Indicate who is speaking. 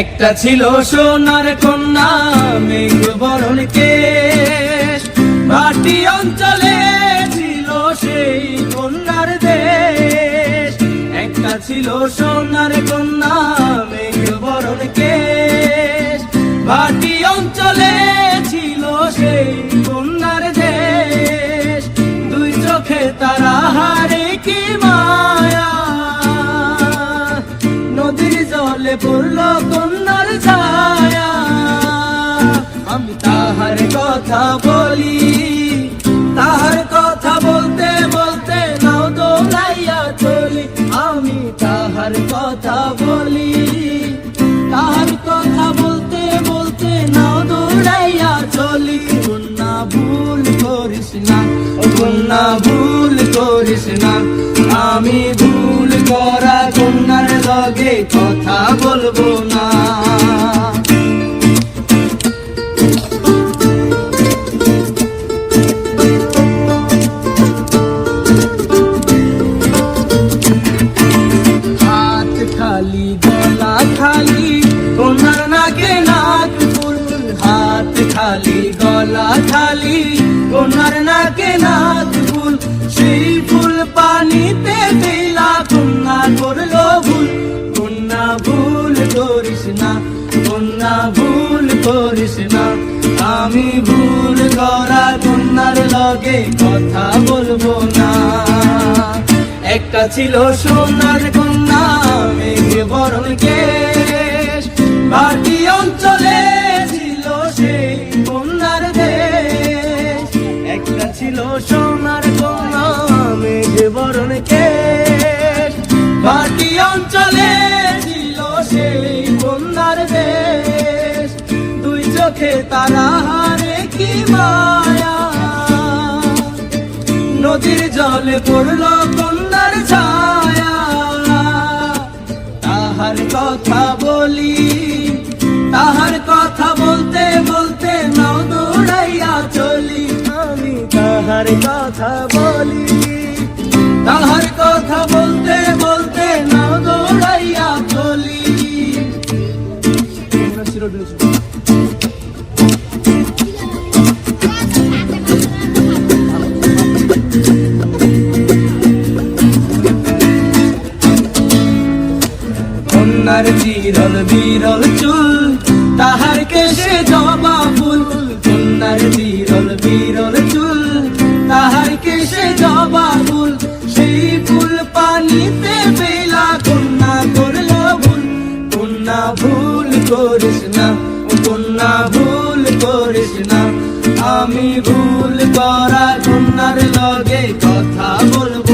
Speaker 1: একটা ছিল সোনার কন্যা মেঘ বরণ কেশ, ভাটি অঞ্চলে ছিল সেই কন্যার দেশ। একটা ছিল সোনার কন্যা মেঘ বরণ কেশ, ভাটি অঞ্চলে ছিল সেই কন্যার দেশ। দুই চোখে তারা হারে কি মায়া, নদীর জলে পড়ল কন্যার ছায়া। আমি তাহার কথা বলি, তাহার কথা বলতে বলতে নাও দোলাইয়া চলি। আমি তাহার কথা বলি, তাহার কথা বলতে বলতে নাও দৌড়াইয়া চলি। কন্যা ভুল করিস না, ও কন্যা ভুল করিস না, আমি ভুল করা কন্যার লগে কথা বলবো না। হাত খালি গলা খালি কন্যার নাকে নাক ফুল, হাত খালি গলা খালি কন্যার নাকে নাক ফুল। সেই ফুল পানিতে দিলা কন্যা করলো ভুল। কন্যা ভুল করিস না, কন্যা ভুল করিস না, আমি ভুল করা কন্যার লগে কথা বলবো না। একটা ছিল সোনার কন্যা মেঘ বরণ কেশ, ভাটি অঞ্চলে ছিল সেই কন্যার দেশ। একটা ছিল সোনার কন্যা মেঘ বরণ কেশ, ভাটি অঞ্চলে ছিল সেই কন্যার দেশ। দুই চোখে তারা হারে কি মায়া, নদীর জলে পড়ল কন্যার ছায়া। তাহার কথা বলি, তাহার কথা বলতে বলতে নাও দৌড়াইয়া চলি। আমি তাহার কথা বলি, তাহার কথা বলতে বলতে নাও দৌড়াইয়া চলি। কন্যার বিরল বিরল চুল, তাহার কেশে জবা ফুল। কন্যার বিরল বিরল চুল, তাহার কেশে জবা ফুল। সেই ফুল পানিতে বেলা কন্যা করলো ভুল। কন্যা ভুল করিস না, ও কন্যা ভুল করিস না, আমি ভুল করা কন্যার লগে কথা বলবো